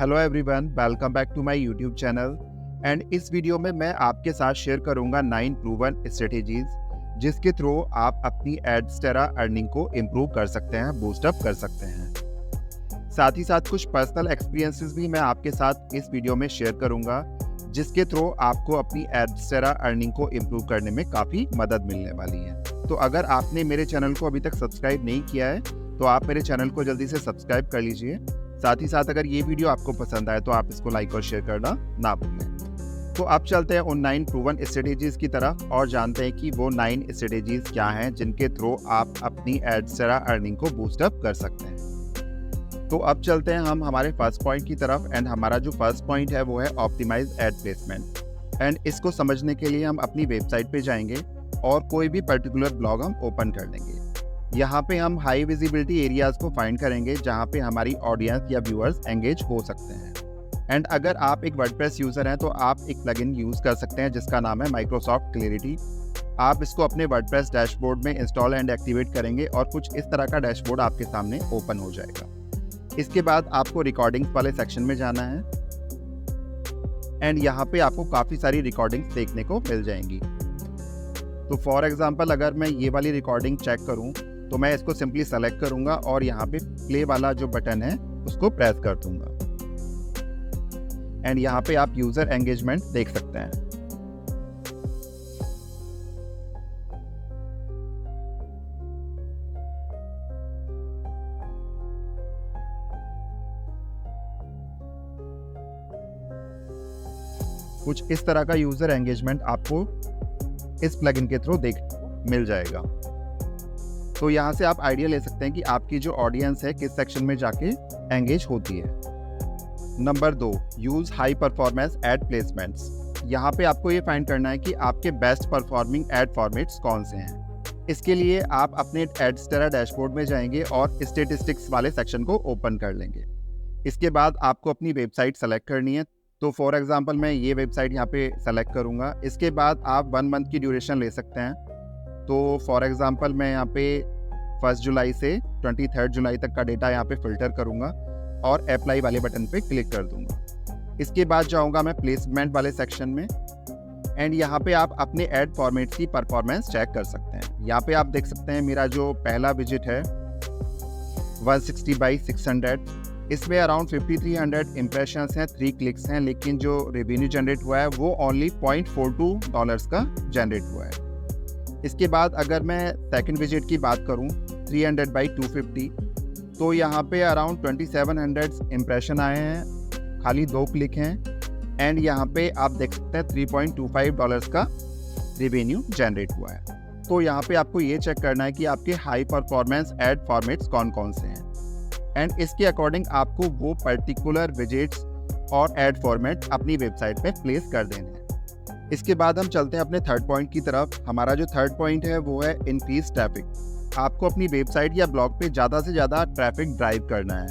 Hello everyone, welcome back to my YouTube channel. And इस video में मैं आपके साथ शेयर करूंगा 9 प्रूवन स्ट्रेटेजीज जिसके थ्रू आप अपनी एडस्टेरा अर्निंग को इम्प्रूव कर सकते हैं, बूस्ट अप कर सकते हैं। साथ ही साथ कुछ पर्सनल एक्सपीरियंसेस भी मैं आपके साथ इस वीडियो में शेयर करूंगा जिसके थ्रू आपको अपनी एडस्टेरा अर्निंग को इम्प्रूव करने में काफ़ी मदद मिलने वाली है। तो अगर आपने मेरे चैनल को अभी तक सब्सक्राइब नहीं किया है तो आप मेरे चैनल को जल्दी से सब्सक्राइब कर लीजिए। साथ ही साथ अगर ये वीडियो आपको पसंद आए तो आप इसको लाइक और शेयर करना ना भूलें। तो अब चलते हैं उन 9 प्रूवन स्ट्रेटेजीज की तरफ और जानते हैं कि वो 9 स्ट्रेटेजीज क्या हैं जिनके थ्रू आप अपनी एडस्टेरा अर्निंग को बूस्ट अप कर सकते हैं। तो अब चलते हैं हम हमारे फर्स्ट पॉइंट की तरफ। एंड हमारा जो फर्स्ट पॉइंट है वो है ऑप्टिमाइज एड प्लेसमेंट। एंड इसको समझने के लिए हम अपनी वेबसाइट पे जाएंगे और कोई भी पर्टिकुलर ब्लॉग हम ओपन कर लेंगे। यहाँ पे हम हाई विजिबिलिटी एरियाज को फाइंड करेंगे जहाँ पे हमारी ऑडियंस या व्यूअर्स एंगेज हो सकते हैं। एंड अगर आप एक वर्डप्रेस यूज़र हैं तो आप एक प्लगइन यूज़ कर सकते हैं जिसका नाम है माइक्रोसॉफ्ट क्लैरिटी। आप इसको अपने वर्डप्रेस डैशबोर्ड में इंस्टॉल एंड एक्टिवेट करेंगे और कुछ इस तरह का डैशबोर्ड आपके सामने ओपन हो जाएगा। इसके बाद आपको रिकॉर्डिंग्स वाले सेक्शन में जाना है एंड यहाँ पे आपको काफ़ी सारी रिकॉर्डिंग्स देखने को मिल जाएंगी। तो फॉर एग्जांपल अगर मैं ये वाली रिकॉर्डिंग चेक करूँ तो मैं इसको सिंपली सेलेक्ट करूंगा और यहाँ पे प्ले वाला जो बटन है उसको प्रेस कर दूंगा। एंड यहाँ पे आप यूजर एंगेजमेंट देख सकते हैं। कुछ इस तरह का यूजर एंगेजमेंट आपको इस प्लगइन के थ्रू मिल जाएगा। तो यहाँ से आप आइडिया ले सकते हैं कि आपकी जो ऑडियंस है किस सेक्शन में जाके एंगेज होती है। Number 2, use high performance ad placements. यहाँ पे आपको ये फाइंड करना है कि आपके बेस्ट परफॉर्मिंग एड फॉर्मेट्स कौन से हैं। इसके लिए आप अपने एडस्टेरा डैशबोर्ड में जाएंगे और स्टेटिस्टिक्स वाले सेक्शन को ओपन कर लेंगे। इसके बाद आपको अपनी वेबसाइट सेलेक्ट करनी है। तो फॉर एग्जाम्पल मैं ये वेबसाइट यहाँ पे सेलेक्ट करूँगा। इसके बाद आप 1 मंथ की ड्यूरेशन ले सकते हैं। तो फॉर एग्जांपल मैं यहाँ पे 1 जुलाई से 23 जुलाई तक का डेटा यहाँ पे फिल्टर करूँगा और अप्लाई वाले बटन पे क्लिक कर दूँगा। इसके बाद जाऊँगा मैं प्लेसमेंट वाले सेक्शन में एंड यहाँ पे आप अपने ऐड फॉर्मेट की परफॉर्मेंस चेक कर सकते हैं। यहाँ पे आप देख सकते हैं मेरा जो पहला विजिट है 160/600, इसमें अराउंड 5300 इम्प्रेशंस हैं, 3 क्लिक्स हैं, लेकिन जो रेवेन्यू जनरेट हुआ है वो ओनली $0.42 का जनरेट हुआ है। इसके बाद अगर मैं सेकंड विजिट की बात करूं 300/250, तो यहाँ पे अराउंड 2700 इम्प्रेशन आए हैं, खाली 2 क्लिक हैं एंड यहाँ पे आप देख सकते हैं $3.25 का रेवेन्यू जनरेट हुआ है। तो यहाँ पे आपको ये चेक करना है कि आपके हाई परफॉर्मेंस एड फॉर्मेट्स कौन कौन से हैं एंड इसके अकॉर्डिंग आपको वो पर्टिकुलर विजिट्स और एड फॉर्मेट अपनी वेबसाइट पे प्लेस कर देने हैं। इसके बाद हम चलते हैं अपने थर्ड पॉइंट की तरफ। हमारा जो थर्ड पॉइंट है वो है इंक्रीज ट्रैफिक। आपको अपनी वेबसाइट या ब्लॉग पे ज़्यादा से ज़्यादा ट्रैफिक ड्राइव करना है।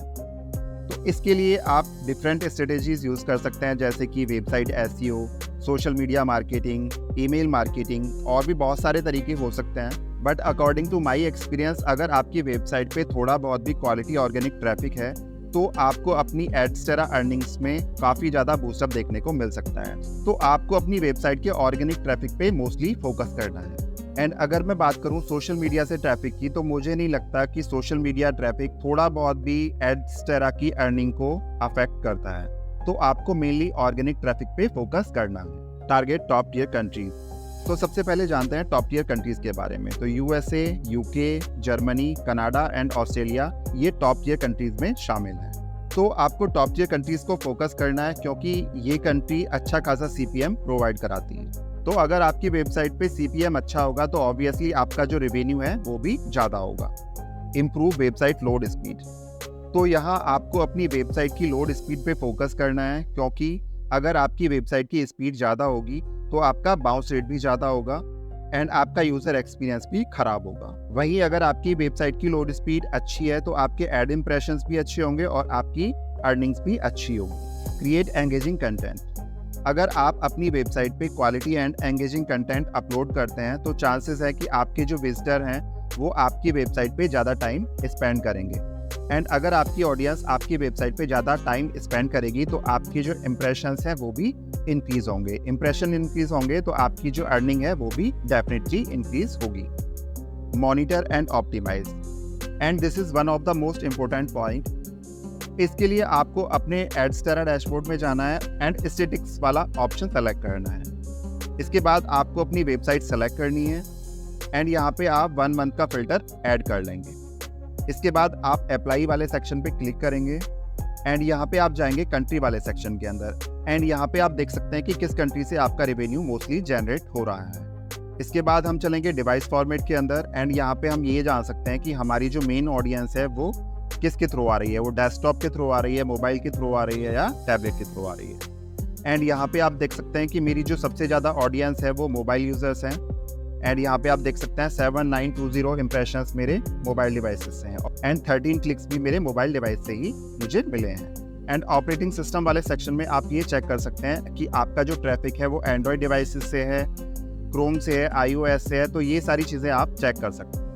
तो इसके लिए आप डिफरेंट स्ट्रेटेजीज यूज़ कर सकते हैं जैसे कि website SEO, social media marketing, email marketing और भी बहुत सारे तरीके हो सकते हैं। But according to my experience अगर आपकी वेबसाइट पे थोड़ा बहुत भी क्वालिटी ऑर्गेनिक ट्रैफिक है तो आपको अपनी एडस्टेरा अर्निंग्स में काफ़ी ज़्यादा बूस्टअप देखने को मिल सकता है। तो आपको अपनी वेबसाइट के ऑर्गेनिक ट्रैफिक पे मोस्टली फोकस करना है। एंड अगर मैं बात करूं सोशल मीडिया से ट्रैफिक की, तो मुझे नहीं लगता कि सोशल मीडिया ट्रैफिक थोड़ा बहुत भी एडस्टेरा की अर्निंग को अफेक्ट करता है। तो आपको मेनली ऑर्गेनिक ट्रैफिक पे फोकस करना है। Target top tier countries. तो सबसे पहले जानते हैं टॉप टियर कंट्रीज के बारे में। तो USA, UK, Germany, Canada and Australia ये टॉप टियर कंट्रीज में शामिल है। तो आपको टॉप टियर कंट्रीज को फोकस करना है क्योंकि ये कंट्री अच्छा खासा सीपीएम प्रोवाइड कराती है। तो अगर आपकी वेबसाइट पे सीपीएम अच्छा होगा तो ऑब्वियसली आपका जो रेवेन्यू है वो भी ज़्यादा होगा। Improve website load speed. तो यहाँ आपको अपनी वेबसाइट की लोड स्पीड पे फोकस करना है क्योंकि अगर आपकी वेबसाइट की स्पीड ज़्यादा होगी तो आपका बाउंस रेट भी ज़्यादा होगा एंड आपका यूज़र एक्सपीरियंस भी खराब होगा। वहीं अगर आपकी वेबसाइट की लोड स्पीड अच्छी है तो आपके एड इम्प्रेशंस भी अच्छे होंगे और आपकी अर्निंग्स भी अच्छी होगी। Create engaging content. अगर आप अपनी वेबसाइट पे quality and engaging content upload करते हैं तो चांसेस है कि आपके जो विजिटर हैं वो आपकी वेबसाइट पे ज़्यादा टाइम स्पेंड करेंगे। एंड अगर आपकी ऑडियंस आपकी वेबसाइट पे ज़्यादा टाइम स्पेंड करेगी तो आपकी जो इम्प्रेशंस हैं वो भी इंक्रीज होंगे। इम्प्रेशन इंक्रीज होंगे तो आपकी जो अर्निंग है वो भी डेफिनेटली इंक्रीज होगी। Monitor and optimise, and this is one of the most important point. इसके लिए आपको अपने एडस्टेरा डैशबोर्ड में जाना है एंड स्टैटिस्टिक्स वाला ऑप्शन सेलेक्ट करना है। इसके बाद आपको अपनी वेबसाइट सेलेक्ट करनी है एंड यहाँ पे आप 1 मंथ का फिल्टर ऐड कर लेंगे। इसके बाद आप अप्लाई वाले सेक्शन पे क्लिक करेंगे एंड यहाँ पे आप जाएंगे कंट्री वाले सेक्शन के अंदर एंड यहाँ पे आप देख सकते हैं कि किस कंट्री से आपका रेवेन्यू मोस्टली जनरेट हो रहा है। इसके बाद हम चलेंगे डिवाइस फॉर्मेट के अंदर एंड यहाँ पे हम ये जान सकते हैं कि हमारी जो मेन ऑडियंस है वो किसके थ्रू आ रही है, वो डेस्कटॉप के थ्रू आ रही है, मोबाइल के थ्रू आ रही है या टैबलेट के थ्रू आ रही है। एंड यहाँ पे आप देख सकते हैं कि मेरी जो सबसे ज़्यादा ऑडियंस है वो मोबाइल यूजर्स हैं एंड यहाँ पे आप देख सकते हैं 7920 इंप्रेशंस मेरे मोबाइल डिवाइसेस से हैं एंड 13 क्लिक्स भी मेरे मोबाइल डिवाइस से ही मुझे मिले हैं। एंड ऑपरेटिंग सिस्टम वाले सेक्शन में आप ये चेक कर सकते हैं कि आपका जो ट्रैफिक है वो एंड्रॉयड डिवाइसेस से है, क्रोम से है, iOS से है, तो ये सारी चीज़ें आप चेक कर सकते हैं।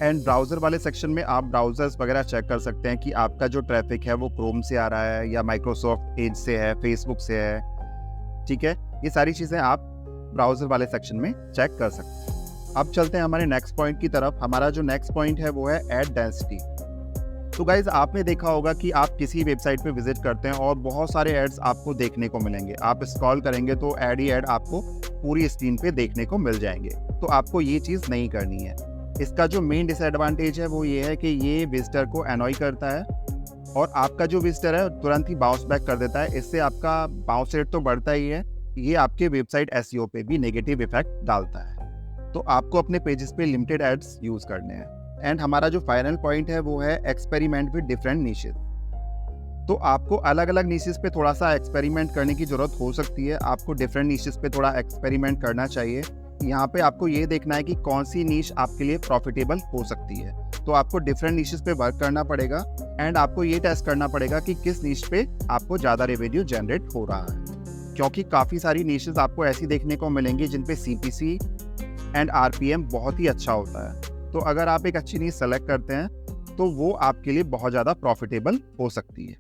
एंड ब्राउज़र वाले सेक्शन में आप ब्राउज़र्स वगैरह चेक कर सकते हैं कि आपका जो ट्रैफिक है वो क्रोम से आ रहा है या माइक्रोसॉफ्ट एज से है, फेसबुक से है, ठीक है। ये सारी चीज़ें आप ब्राउज़र वाले सेक्शन में चेक कर सकते हैं। अब चलते हैं हमारे नेक्स्ट पॉइंट की तरफ। हमारा जो नेक्स्ट पॉइंट है वो है एड डेंसिटी। तो गाइज आपने देखा होगा कि आप किसी वेबसाइट पे विजिट करते हैं और बहुत सारे एड्स आपको देखने को मिलेंगे। आप स्क्रॉल करेंगे तो ऐड ही ऐड आपको पूरी स्क्रीन पे देखने को मिल जाएंगे। तो आपको ये चीज़ नहीं करनी है। इसका जो मेन डिसएडवांटेज है वो ये है कि ये विजिटर को एनॉय करता है और आपका जो विजिटर है तुरंत ही बाउंस बैक कर देता है। इससे आपका बाउंस रेट तो बढ़ता ही है, ये आपके वेबसाइट एसईओ पे भी नेगेटिव इफेक्ट डालता है। तो आपको अपने पेजेस पे लिमिटेड एड्स यूज़ करने हैं। एंड हमारा जो फाइनल पॉइंट है वो है एक्सपेरिमेंट विद डिफरेंट नीशेस। तो आपको अलग अलग नीशेस पे थोड़ा सा एक्सपेरिमेंट करने की ज़रूरत हो सकती है। आपको डिफरेंट नीशेस पे थोड़ा एक्सपेरिमेंट करना चाहिए। यहाँ पे आपको ये देखना है कि कौन सी नीश आपके लिए प्रॉफिटेबल हो सकती है। तो आपको डिफरेंट नीशेस पे वर्क करना पड़ेगा एंड आपको ये टेस्ट करना पड़ेगा कि किस नीश पे आपको ज़्यादा रेवेन्यू जनरेट हो रहा है, क्योंकि काफ़ी सारी नीशेस आपको ऐसी देखने को मिलेंगी जिन पे CPC एंड RPM बहुत ही अच्छा होता है। तो अगर आप एक अच्छी नीश सेलेक्ट करते हैं तो वो आपके लिए बहुत ज़्यादा प्रॉफिटेबल हो सकती है।